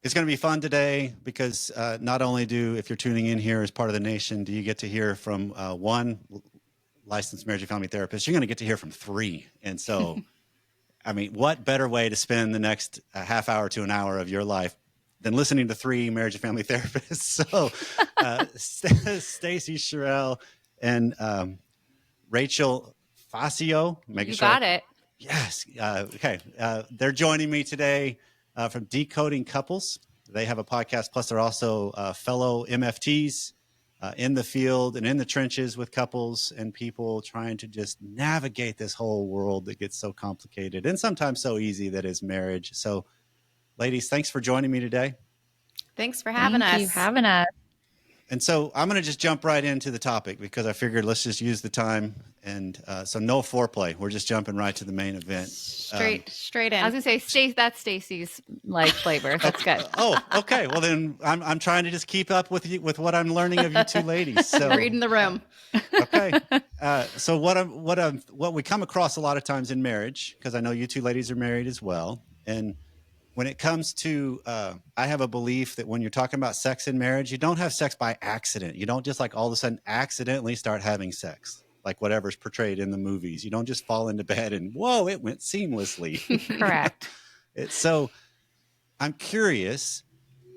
It's going to be fun today because not only if you're tuning in here as part of the nation, do you get to hear from one licensed marriage and family therapist, you're going to get to hear from three. And so, I mean, what better way to spend the next half hour to an hour of your life than listening to three marriage and family therapists? So Stacey, Sherrell, and Rachel Facio. You got it. Yes. Okay. They're joining me today from Decoding Couples. They have a podcast, plus they're also fellow MFTs in the field and in the trenches with couples and people trying to just navigate this whole world that gets so complicated and sometimes so easy that is marriage. So, ladies, thanks for joining me today. Thanks for having us. Thank you for having us. And so I'm going to just jump right into the topic because I figured let's just use the time. And so no foreplay. We're just jumping right to the main event. Straight in. I was going to say, that's Stacey's flavor. That's good. Oh, okay. Well, then I'm trying to just keep up with what I'm learning of you two ladies. So reading the room. Okay. So what we come across a lot of times in marriage, because I know you two ladies are married as well. And when it comes to, I have a belief that when you're talking about sex in marriage, you don't have sex by accident. You don't just all of a sudden accidentally start having sex, like whatever's portrayed in the movies. You don't just fall into bed and, whoa, it went seamlessly. Correct. So I'm curious,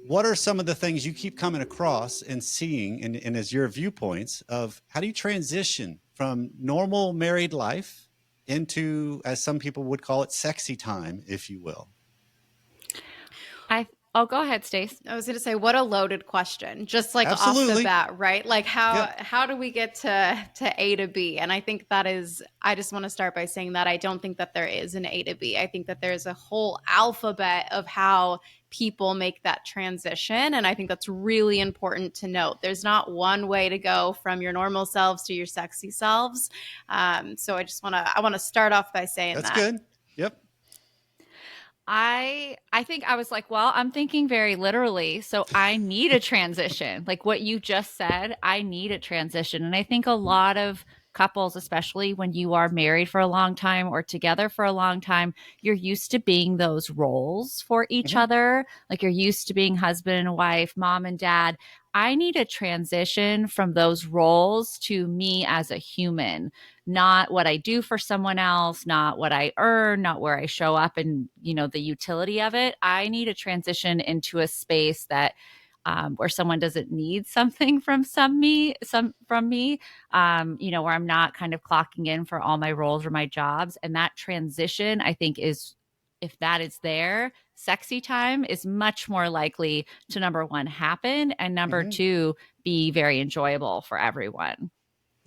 what are some of the things you keep coming across and seeing and as your viewpoints of how do you transition from normal married life into, as some people would call it, sexy time, if you will? Go ahead, Stace. I was going to say, what a loaded question, just Absolutely. off the bat, right? Like how do we get to A to B? And I think I just want to start by saying that I don't think that there is an A to B. I think that there's a whole alphabet of how people make that transition. And I think that's really important to note. There's not one way to go from your normal selves to your sexy selves. So I want to start off by saying that's good. Yep. I think I was like, well, I'm thinking very literally. So I need a transition. Like what you just said, I need a transition. And I think a lot of couples, especially when you are married for a long time or together for a long time, you're used to being those roles for each other. Like you're used to being husband and wife, mom and dad. I need a transition from those roles to me as a human, not what I do for someone else, not what I earn, not where I show up and, the utility of it. I need a transition into a space that where someone doesn't need something from me, where I'm not kind of clocking in for all my roles or my jobs. And that transition, I think, is, if that is there, sexy time is much more likely to, number one, happen, and number two, be very enjoyable for everyone.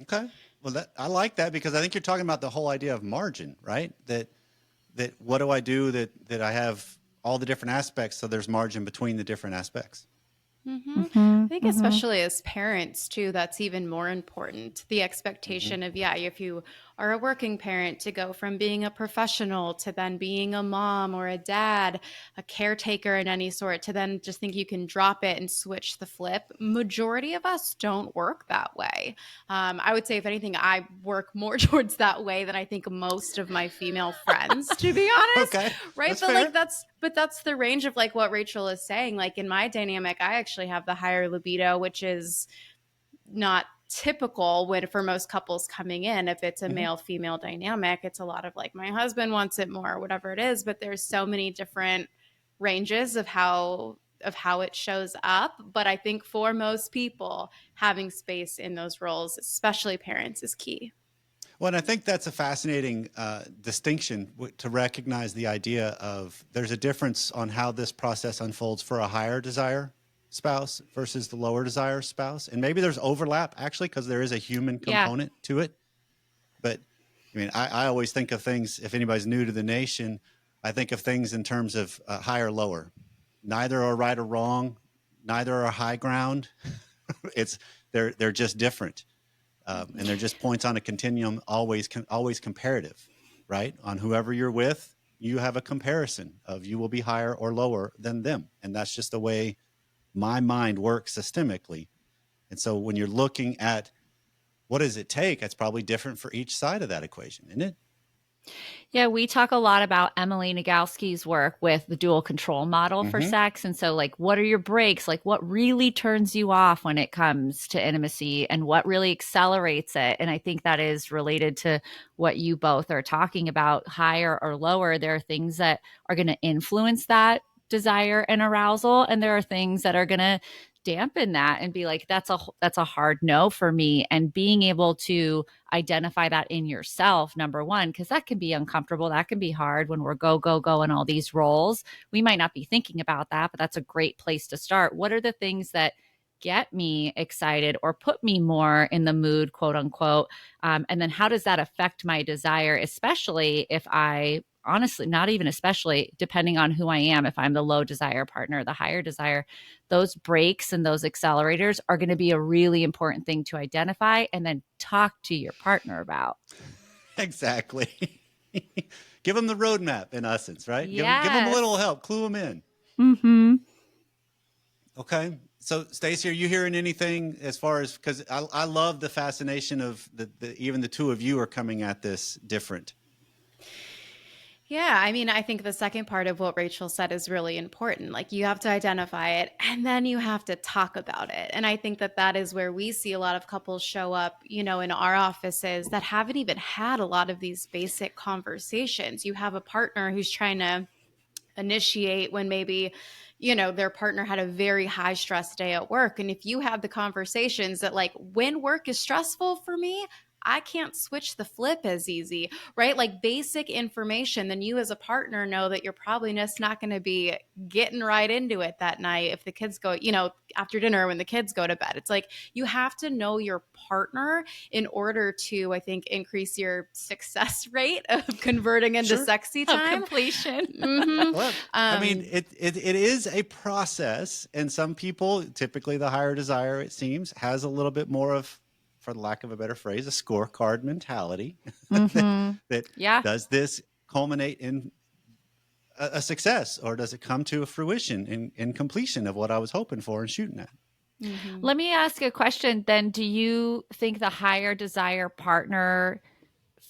Okay. Well, I like that because I think you're talking about the whole idea of margin, right? That what do I do that I have all the different aspects, so there's margin between the different aspects. I think especially as parents too, that's even more important. The expectation of, if you are a working parent, to go from being a professional to then being a mom or a dad, a caretaker in any sort, to then just think you can drop it and switch the flip. Majority of us don't work that way. I would say, if anything, I work more towards that way than I think most of my female friends, to be honest. Okay. Right. That's but fair. that's the range of what Rachel is saying. Like in my dynamic, I actually have the higher libido, which is not typical for most couples coming in. If it's a male-female dynamic, it's a lot of my husband wants it more, or whatever it is. But there's so many different ranges of how it shows up. But I think for most people, having space in those roles, especially parents, is key. Well, and I think that's a fascinating distinction to recognize the idea of there's a difference on how this process unfolds for a higher desire spouse versus the lower desire spouse. And maybe there's overlap actually, because there is a human component to it. But I mean, I always think of things, if anybody's new to the nation, I think of things in terms of high or lower. Neither are right or wrong. Neither are high ground. They're just different. And they're just points on a continuum, always comparative, right? On whoever you're with, you have a comparison of you will be higher or lower than them. And that's just the way my mind works systemically. And so when you're looking at what does it take, it's probably different for each side of that equation, isn't it? Yeah, we talk a lot about Emily Nagoski's work with the dual control model for Mm-hmm. sex. And so, like, what are your breaks? Like, what really turns you off when it comes to intimacy and what really accelerates it? And I think that is related to what you both are talking about, higher or lower. There are things that are going to influence that desire and arousal, and there are things that are going to dampen that and be like, that's a hard no for me. And being able to identify that in yourself, number one, because that can be uncomfortable. That can be hard when we're go, go, go in all these roles. We might not be thinking about that, but that's a great place to start. What are the things that get me excited or put me more in the mood, quote unquote? And then how does that affect my desire, especially if I honestly, not even especially, depending on who I am, if I'm the low desire partner, the higher desire, those brakes and those accelerators are going to be a really important thing to identify and then talk to your partner about. Exactly. Give them the roadmap, in essence, right? Yes. Give them a little help, clue them in. Mm-hmm. Okay. So, Stacey, are you hearing anything as far as, because I love the fascination of even the two of you are coming at this different. Yeah, I mean, I think the second part of what Rachel said is really important. Like, you have to identify it and then you have to talk about it. And I think that that is where we see a lot of couples show up, in our offices that haven't even had a lot of these basic conversations. You have a partner who's trying to initiate when maybe their partner had a very high stress day at work, and if you have the conversations that, like, when work is stressful for me, I can't switch the flip as easy, right? Like, basic information, then you as a partner know that you're probably just not going to be getting right into it that night if the kids go, after dinner when the kids go to bed. It's like, you have to know your partner in order to, I think, increase your success rate of converting into Sure. sexy time. Completion. Mm-hmm. Well, I mean, it is a process, and some people, typically the higher desire, it seems, has a little bit more of, for lack of a better phrase, a scorecard mentality. Mm-hmm. that Yeah. does this culminate in a success, or does it come to a fruition in completion of what I was hoping for and shooting at? Mm-hmm. Let me ask a question then. Do you think the higher desire partner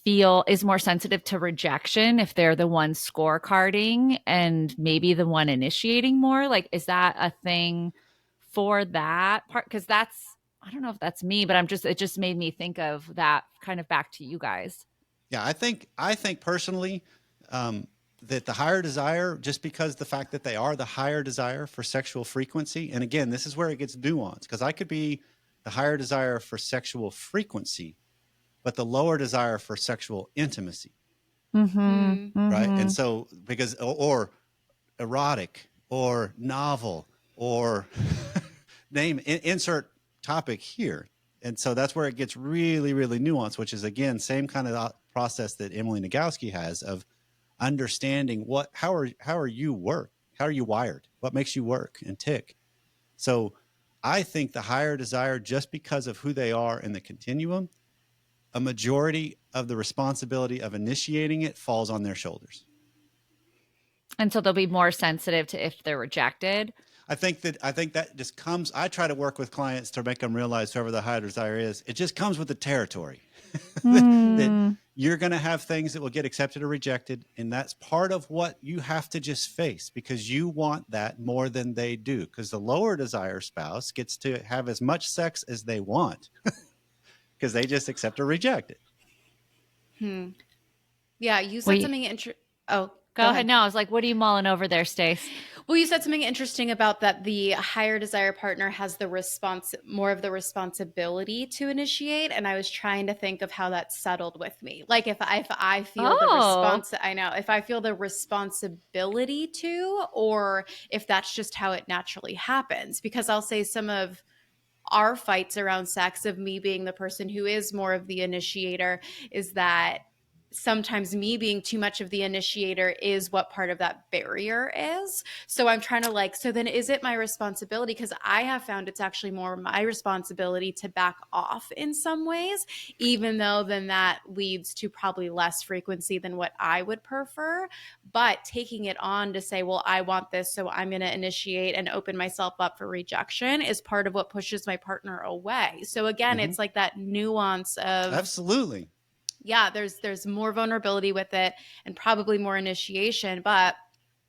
is more sensitive to rejection if they're the one scorecarding and maybe the one initiating more? Like, is that a thing for that part? Because I don't know if that's me, but it just made me think of that kind of back to you guys. Yeah, I think personally, that the higher desire, just because the fact that they are the higher desire for sexual frequency, and again, this is where it gets nuanced, because I could be the higher desire for sexual frequency, but the lower desire for sexual intimacy, Mm-hmm. right? Mm-hmm. And so, because, or erotic, or novel, or insert topic here. And so that's where it gets really, really nuanced, which is, again, same kind of process that Emily Nagoski has of understanding how are you wired, what makes you work and tick. So I think the higher desire, just because of who they are in the continuum, a majority of the responsibility of initiating it falls on their shoulders. And so they'll be more sensitive to if they're rejected. I think that just comes. I try to work with clients to make them realize, whoever the higher desire is, it just comes with the territory. that you're going to have things that will get accepted or rejected, and that's part of what you have to just face, because you want that more than they do. Because the lower desire spouse gets to have as much sex as they want, because they just accept or reject it. Yeah, you said something interesting. Oh, go ahead. No, I was like, what are you mulling over there, Stace? Well, you said something interesting about that the higher desire partner has more of the responsibility to initiate, and I was trying to think of how that settled with me. Like, if I feel if I feel the responsibility to, or if that's just how it naturally happens. Because I'll say some of our fights around sex, of me being the person who is more of the initiator, is that sometimes me being too much of the initiator is what part of that barrier is. So I'm trying to, so then is it my responsibility? Because I have found it's actually more my responsibility to back off in some ways, even though then that leads to probably less frequency than what I would prefer. But taking it on to say, well, I want this, so I'm going to initiate and open myself up for rejection, is part of what pushes my partner away. So again, it's like that nuance of... Absolutely. yeah, there's more vulnerability with it and probably more initiation. But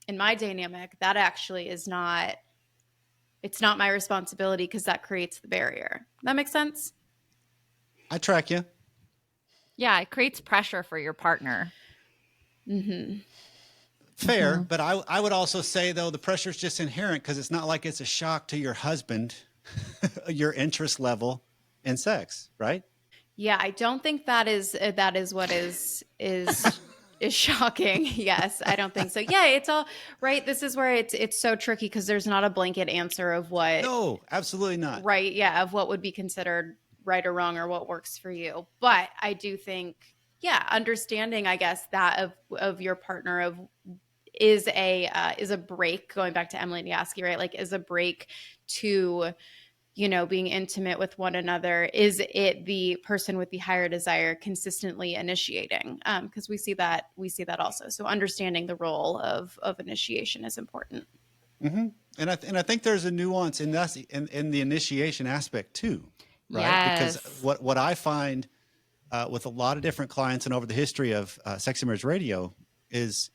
in my dynamic, that actually is not, it's not my responsibility because that creates the barrier. That makes sense? I track you. Yeah, it creates pressure for your partner. Mm-hmm. Fair, but I would also say though the pressure is just inherent because it's not like it's a shock to your husband, your interest level in sex, right? Yeah, I don't think that is what is shocking. Yes, I don't think so. Yeah, it's all right. This is where it's so tricky because there's not a blanket answer of what, No, absolutely not. right, yeah, of what would be considered right or wrong or what works for you. But I do think, yeah, understanding, I guess, that of your partner of is a break, going back to Emily Nagoski, right? Like, is a break to, you know, being intimate with one another. Is it the person with the higher desire consistently initiating? Because we see that also. So understanding the role of initiation is important. Hmm. And I think there's a nuance in that in the initiation aspect too, right? Because Yes. what I find with a lot of different clients and over the history of Sex and Marriage Radio is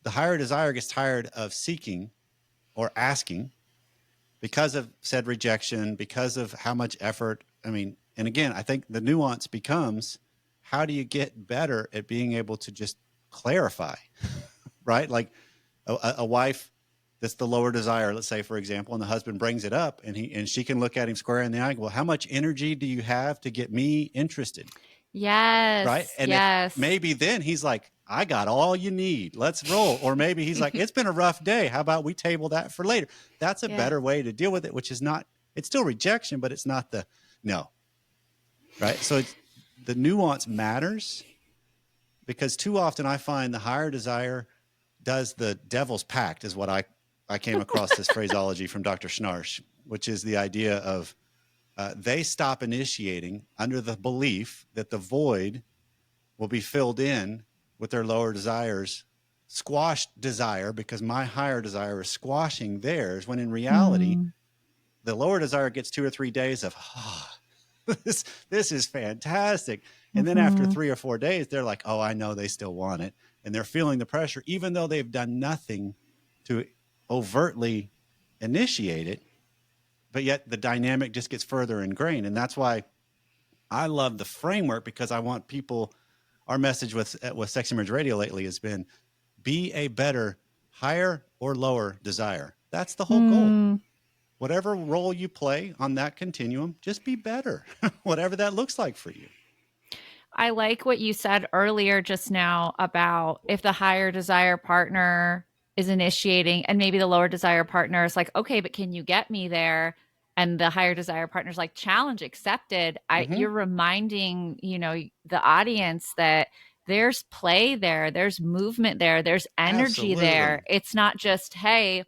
the higher desire gets tired of seeking or asking because of said rejection, because of how much effort. I mean, and again, I think the nuance becomes how do you get better at being able to just clarify, right? Like a wife that's the lower desire, let's say, for example, and the husband brings it up and she can look at him square in the eye and go, well, how much energy do you have to get me interested? Right. Yes. And if Yes. maybe then he's like, I got all you need. Let's roll. Or maybe he's like, it's been a rough day. How about we table that for later? That's a Yeah. better way to deal with it, which is not, it's still rejection, but it's not the no. Right. So it's, the nuance matters because too often I find the higher desire does the devil's pact, is what I came across this phraseology from Dr. Schnarch, which is the idea of they stop initiating under the belief that the void will be filled in with their lower desires, squashed desire, because my higher desire is squashing theirs, when in reality, the lower desire gets 2 or 3 days of, this is fantastic. And then after 3 or 4 days, they're like, oh, I know they still want it. And they're feeling the pressure, even though they've done nothing to overtly initiate it. But yet the dynamic just gets further ingrained. And that's why I love the framework, because I want people, our message with Sex and Marriage Radio lately has been be a better higher or lower desire. That's the whole goal. Whatever role you play on that continuum, just be better, whatever that looks like for you. I like what you said earlier just now about if the higher desire partner is initiating and maybe the lower desire partner is like, okay, but can you get me there? And the higher desire partner's like, challenge accepted. Mm-hmm. You're reminding, you know, the audience that there's play there, there's movement there, there's energy there. Absolutely. It's not just, hey,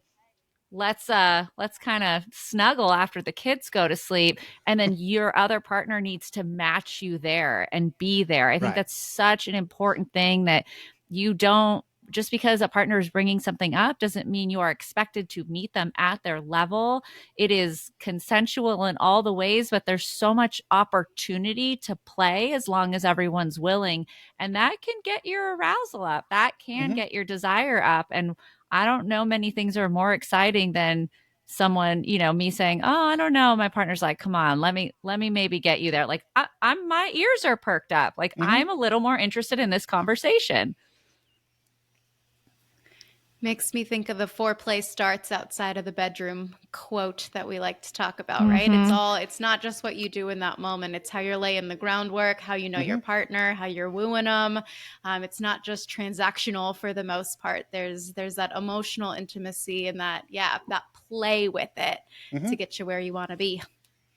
let's kind of snuggle after the kids go to sleep, and then your other partner needs to match you there and be there. I think Right. that's such an important thing, that you don't, just because a partner is bringing something up doesn't mean you are expected to meet them at their level. It is consensual in all the ways, but there's so much opportunity to play as long as everyone's willing, and that can get your arousal up, that can Mm-hmm. get your desire up. And I don't know many things are more exciting than someone, you know, me saying, "Oh, I don't know." My partner's like, "Come on, let me maybe get you there." Like I'm my ears are perked up. Like Mm-hmm. I'm a little more interested in this conversation. Makes me think of the foreplay starts outside of the bedroom quote that we like to talk about, right? It's not just what you do in that moment. It's how you're laying the groundwork, how you know Mm-hmm. your partner, how you're wooing them. It's not just transactional for the most part. There's that emotional intimacy and that play with it Mm-hmm. to get you where you want to be.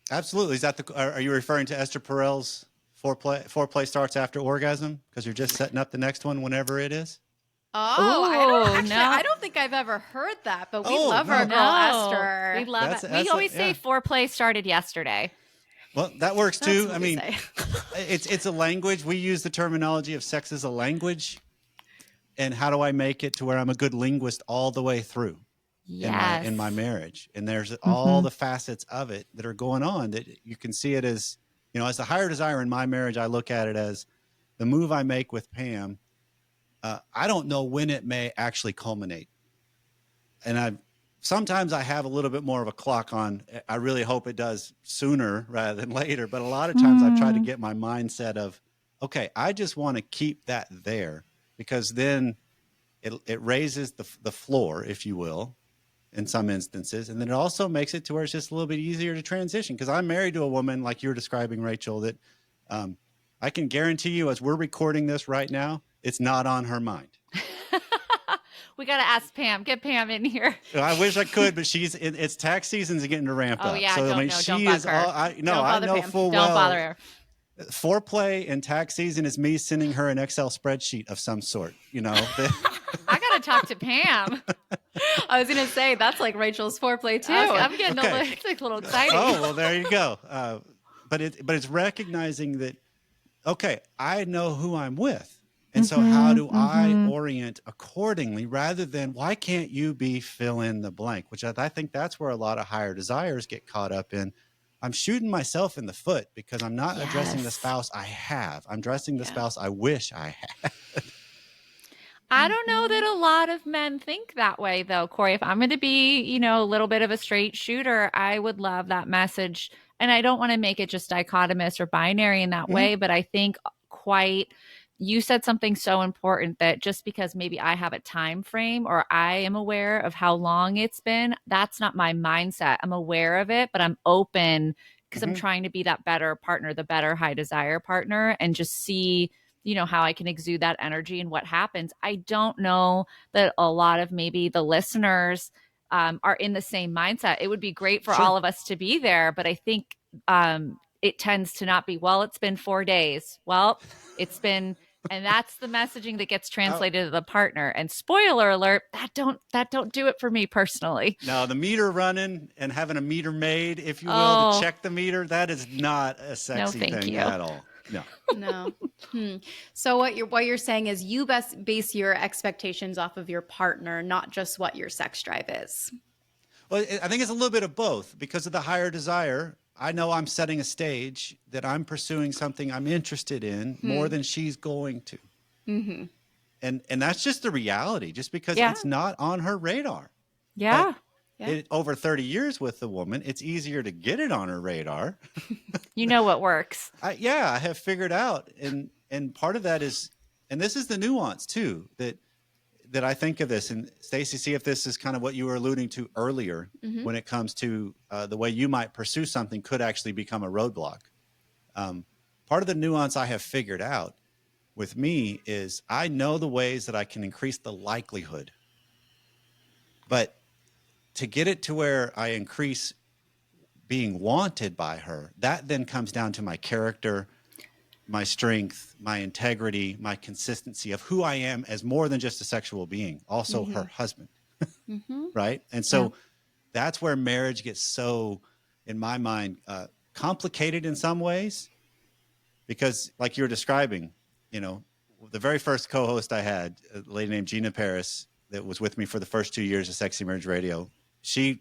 Absolutely. Is that are you referring to Esther Perel's foreplay starts after orgasm? Because you're just setting up the next one whenever it is? Oh, Ooh, no. I don't think I've ever heard that, but we Oh, love no. our girl Esther. We love it. We always say foreplay started yesterday. Well, that works That's too. what I we mean, say. it's a language. We use the terminology of sex as a language. And how do I make it to where I'm a good linguist all the way through Yes. in my marriage? And there's all the facets of it that are going on that you can see it as, you know, as the higher desire in my marriage. I look at it as the move I make with Pam, I don't know when it may actually culminate. And sometimes I have a little bit more of a clock on. I really hope it does sooner rather than later. But a lot of times I've tried to get my mindset of, okay, I just want to keep that there, because then it raises the floor, if you will, in some instances. And then it also makes it to where it's just a little bit easier to transition. Because I'm married to a woman, like you were describing, Rachel, that I can guarantee you, as we're recording this right now, it's not on her mind. We got to ask Pam. Get Pam in here. I wish I could, but it's tax season's getting to ramp up. Yeah, So don't bug her. I know Pam. full Don't well. bother her. Foreplay in tax season is me sending her an Excel spreadsheet of some sort. You know, I got to talk to Pam. I was going to say, that's like Rachel's foreplay too. I'm getting Okay. it's like a little exciting. Oh, well, there you go. But it's recognizing that, okay, I know who I'm with. And so how do I orient accordingly, rather than, why can't you be fill in the blank, which I think that's where a lot of higher desires get caught up in. I'm shooting myself in the foot because I'm not addressing the spouse I have. I'm addressing the spouse I wish I had. I don't know that a lot of men think that way, though, Corey. If I'm going to be, a little bit of a straight shooter, I would love that message. And I don't want to make it just dichotomous or binary in that way, but I think you said something so important, that just because maybe I have a time frame or I am aware of how long it's been, that's not my mindset. I'm aware of it, but I'm open because I'm trying to be that better partner, the better high desire partner, and just see how I can exude that energy and what happens. I don't know that a lot of maybe the listeners are in the same mindset. It would be great for all of us to be there, but I think it tends to not be, well, it's been 4 days. Well, it's been, and that's the messaging that gets translated to the partner. And spoiler alert, that don't do it for me personally. No, the meter running and having a meter maid, if you will, to check the meter, that is not a sexy thing at all. No. So what you're saying is you best base your expectations off of your partner, not just what your sex drive is. Well, I think it's a little bit of both. Because of the higher desire, I know I'm setting a stage that I'm pursuing something I'm interested in more than she's going to. Mm-hmm. And that's just the reality, just because it's not on her radar. Yeah. Over 30 years with the woman, it's easier to get it on her radar. You know what works. I have figured out. And part of that is, and this is the nuance too, that I think of this. And Stacey, see if this is kind of what you were alluding to earlier when it comes to the way you might pursue something could actually become a roadblock. Part of the nuance I have figured out with me is I know the ways that I can increase the likelihood. But to get it to where I increase being wanted by her, that then comes down to my character, my strength, my integrity, my consistency of who I am as more than just a sexual being, also her husband. Right? And so that's where marriage gets so, in my mind, complicated in some ways, because like you were describing, the very first co-host I had, a lady named Gina Paris, that was with me for the first 2 years of Sexy Marriage Radio, she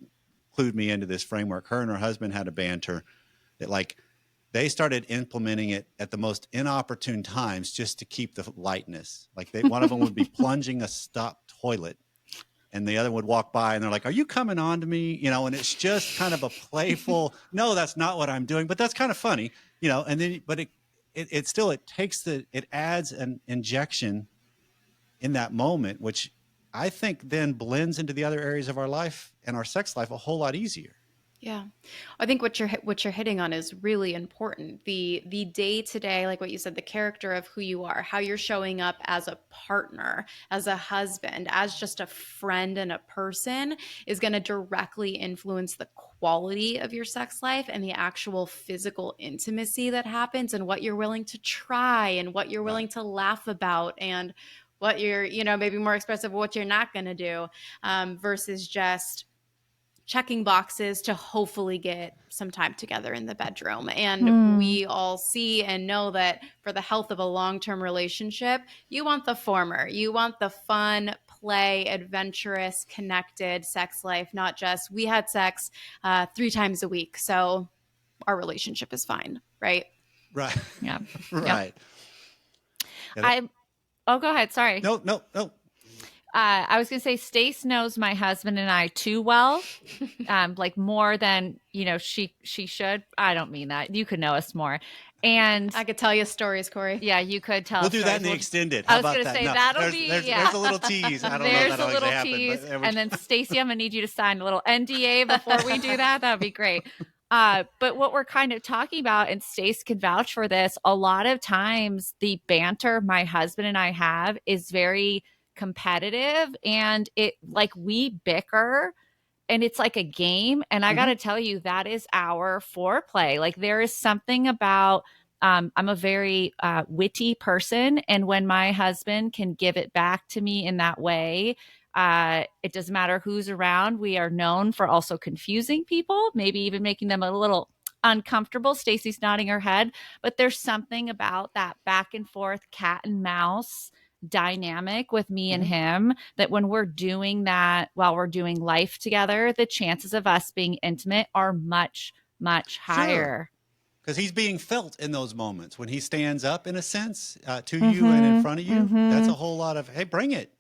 clued me into this framework. Her and her husband had a banter that they started implementing it at the most inopportune times just to keep the lightness. One of them would be plunging a stopped toilet, and the other would walk by and they're like, "Are you coming on to me?" And it's just kind of a playful, no, that's not what I'm doing, but that's kind of funny, and then, but it adds an injection in that moment, which I think then blends into the other areas of our life and our sex life a whole lot easier. Yeah. I think what you're hitting on is really important. The day to day, like what you said, the character of who you are, how you're showing up as a partner, as a husband, as just a friend and a person is going to directly influence the quality of your sex life and the actual physical intimacy that happens, and what you're willing to try and what you're willing to laugh about, and what you're, maybe more expressive of what you're not going to do, versus just checking boxes to hopefully get some time together in the bedroom. And we all see and know that for the health of a long-term relationship, you want the former. You want the fun, play, adventurous, connected sex life, not just we had sex 3 times a week, so our relationship is fine, right? Right. Yeah. Right. Oh, go ahead. Sorry. No. I was going to say Stace knows my husband and I too well, like more than, she should. I don't mean that. You could know us more. And I could tell you stories, Corey. yeah, you could tell We'll us do stories. that in the extended. I How was about going to that? say No, that'll there's yeah. a little tease. I don't know if There's that'll a little actually tease. happen. And then Stacey, I'm going to need you to sign a little NDA before we do that. That'd be great. But what we're kind of talking about, and Stace can vouch for this, a lot of times the banter my husband and I have is very competitive, and it like we bicker and it's like a game. And I got to tell you, that is our foreplay. Like there is something about, I'm a very witty person. And when my husband can give it back to me in that way, it doesn't matter who's around. We are known for also confusing people, maybe even making them a little uncomfortable. Stacey's nodding her head, but there's something about that back and forth cat and mouse dynamic with me and him that when we're doing that while we're doing life together, the chances of us being intimate are much, much higher. Because he's being felt in those moments when he stands up, in a sense, to you and in front of you. That's a whole lot of, hey, bring it.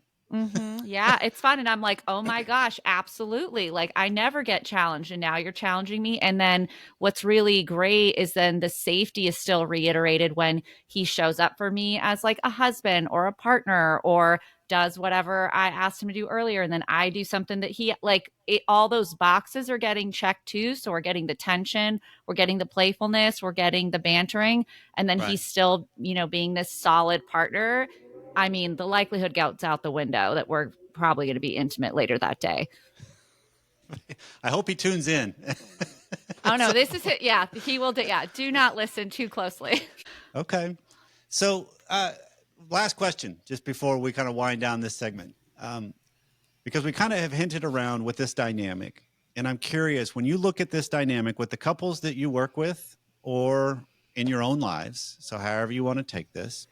Yeah, it's fun. And I'm like, oh my gosh, absolutely. Like I never get challenged and now you're challenging me. And then what's really great is then the safety is still reiterated when he shows up for me as like a husband or a partner or does whatever I asked him to do earlier. And then I do something that he like all those boxes are getting checked too. So we're getting the tension, we're getting the playfulness, we're getting the bantering. And then he's still, being this solid partner. I mean, the likelihood goes out the window that we're probably going to be intimate later that day. I hope he tunes in. Oh, no, this is it. Yeah, he will. Do not listen too closely. Okay. So last question, just before we kind of wind down this segment, because we kind of have hinted around with this dynamic. And I'm curious, when you look at this dynamic with the couples that you work with or in your own lives, so however you want to take this,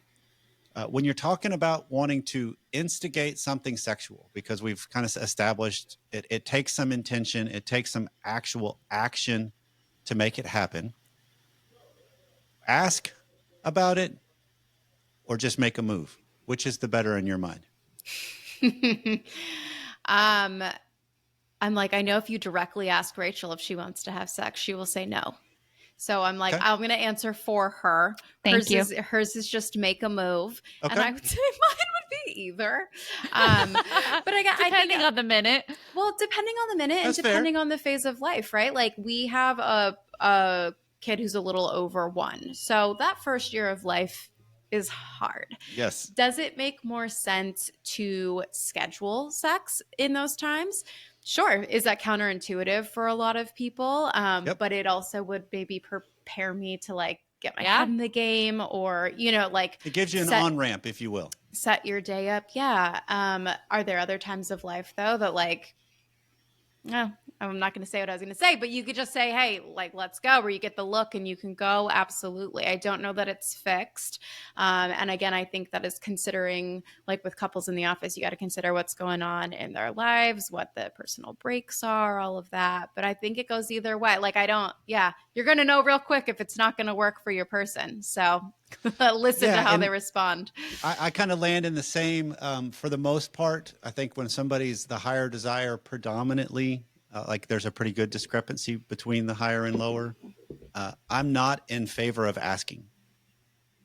when you're talking about wanting to instigate something sexual, because we've kind of established it takes some intention, it takes some actual action to make it happen. Ask about it or just make a move. Which is the better in your mind? I'm like, I know if you directly ask Rachel if she wants to have sex, she will say no. So I'm like, I'm going to answer for her. Thank you. Hers is just make a move. Okay. And I would say mine would be either. But Depending on the minute. Well, depending on the minute That's and depending on the phase of life, right? Like we have a kid who's a little over 1. So that first year of life is hard. Yes. Does it make more sense to schedule sex in those times? Sure. Is that counterintuitive for a lot of people? But it also would maybe prepare me to like get my head in the game or, like it gives you an on-ramp, if you will. Set your day up. Yeah. Are there other times of life though that like, no, I'm not going to say what I was going to say, but you could just say, hey, like, let's go, where you get the look and you can go. Absolutely. I don't know that it's fixed. And again, I think that is considering, like with couples in the office, you got to consider what's going on in their lives, what the personal breaks are, all of that. But I think it goes either way. Like, you're going to know real quick if it's not going to work for your person. So listen to how they respond. I kind of land in the same, for the most part. I think when somebody's the higher desire predominantly, like there's a pretty good discrepancy between the higher and lower. I'm not in favor of asking,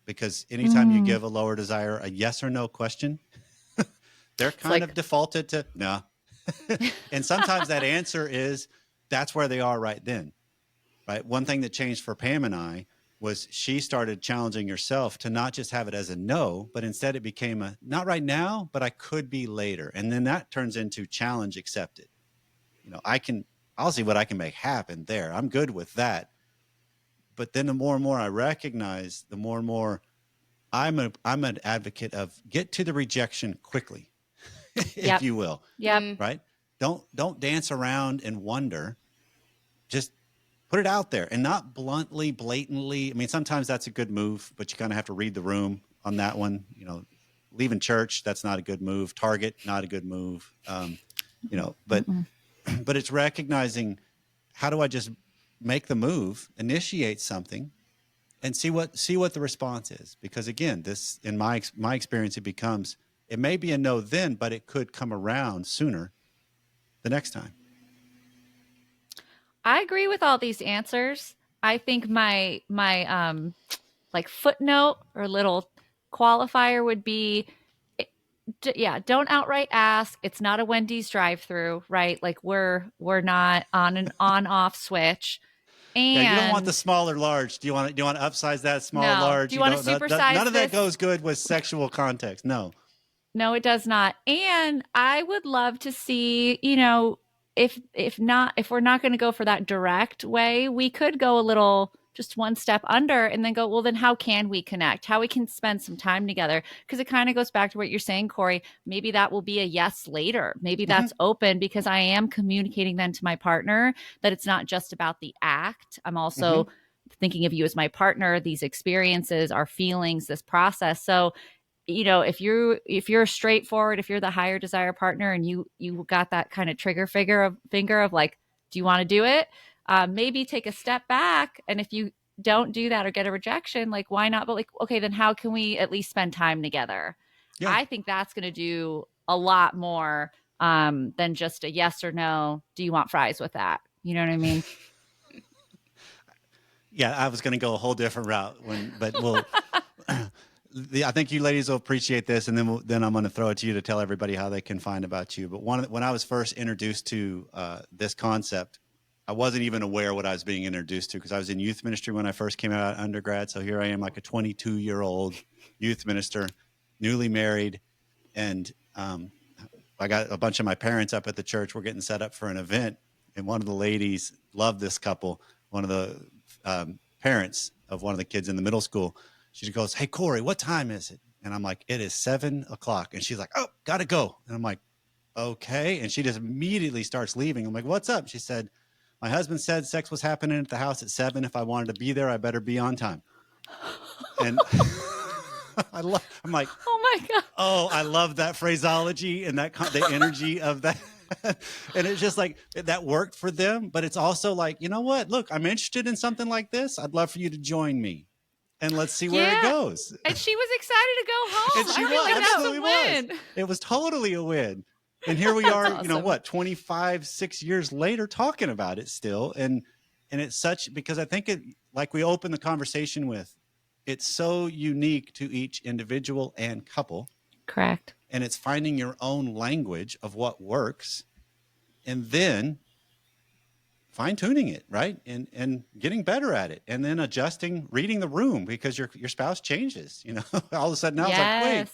because anytime you give a lower desire a yes or no question, they're kind of defaulted to no. And sometimes that answer is that's where they are right then. Right. One thing that changed for Pam and I was she started challenging herself to not just have it as a no, but instead it became a not right now, but I could be later. And then that turns into challenge accepted. I'll see what I can make happen there. I'm good with that. But then the more and more I recognize, the more and more I'm an advocate of get to the rejection quickly, if you will. Yep. Right. Don't dance around and wonder. Just put it out there and not bluntly, blatantly. I mean, sometimes that's a good move, but you kind of have to read the room on that one. Leaving church, that's not a good move. Target, not a good move. But it's recognizing, how do I just make the move, initiate something, and see what the response is. Because again, this, in my experience, it may be a no then, but it could come around sooner the next time. I agree with all these answers. I think my like footnote or little qualifier would be yeah, don't outright ask. It's not a Wendy's drive-through, right? Like we're not on an on-off switch. Yeah, you don't want the And small or large. Do you want to upsize that small or no, large? do you want to supersize none of that this? goes good with sexual context. No. No, it does not. And I would love to see, you know, if we're not going to go for that direct way, we could go a little just one step under and then go, well, then how can we connect? How we can spend some time together? Because it kind of goes back to what you're saying, Corey. Maybe that will be a yes later. Maybe that's open because I am communicating then to my partner that it's not just about the act. I'm also thinking of you as my partner, these experiences, our feelings, this process. So you know, if you're straightforward, if you're the higher desire partner and you got that kind of finger of like, do you want to do it? Maybe take a step back. And if you don't do that or get a rejection, like why not? But like, okay, then how can we at least spend time together? Yeah. I think that's going to do a lot more than just a yes or no. Do you want fries with that? You know what I mean? Yeah, I was going to go a whole different route, but we'll. I think you ladies will appreciate this, and then I'm going to throw it to you to tell everybody how they can find about you. But when I was first introduced to this concept, I wasn't even aware what I was being introduced to because I was in youth ministry when I first came out of undergrad. So here I am, like a 22-year-old youth minister, newly married, and I got a bunch of my parents up at the church. We're getting set up for an event, and one of the ladies loved this couple. One of the parents of one of the kids in the middle school. She goes, "Hey, Corey, what time is it?" And I'm like, "It is 7:00. And she's like, "Oh, gotta go." And I'm like, "Okay." And she just immediately starts leaving. I'm like, "What's up?" She said, "My husband said sex was happening at the house at 7. If I wanted to be there, I better be on time." And I'm like, Oh my God. "Oh, I love that phraseology and the energy of that." And it's just like that worked for them. But it's also like, you know what? Look, I'm interested in something like this. I'd love for you to join me. And let's see where it goes. And she was excited to go home. And she I feel like that's absolutely a win. was. It was totally a win. And here we are, awesome. you know what, 6 years later talking about it still. And it's such, because I think it, like we opened the conversation with, it's so unique to each individual and couple. Correct. And it's finding your own language of what works and then fine-tuning it, right? And getting better at it, and then adjusting, reading the room, because your spouse changes, you know. All of a sudden now it's like, wait,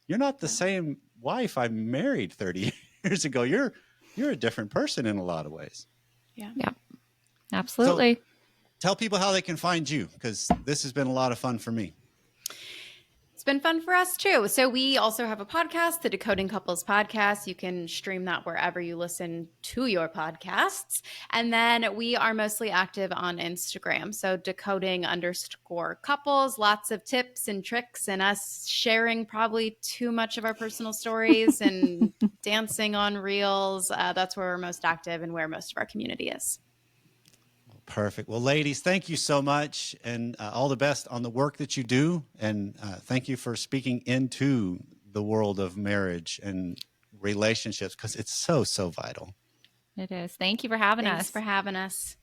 you're not the same wife I married 30 years ago. You're a different person in a lot of ways. Yeah. Absolutely. So tell people how they can find you, because this has been a lot of fun for me. It's been fun for us too. So we also have a podcast, the Decoding Couples podcast. You can stream that wherever you listen to your podcasts. And then we are mostly active on Instagram. So decoding_couples, lots of tips and tricks and us sharing probably too much of our personal stories and dancing on reels. That's where we're most active and where most of our community is. Perfect. Well, ladies, thank you so much, and all the best on the work that you do. And thank you for speaking into the world of marriage and relationships, because it's so, so vital. It is. Thank you for having us. Thanks for having us.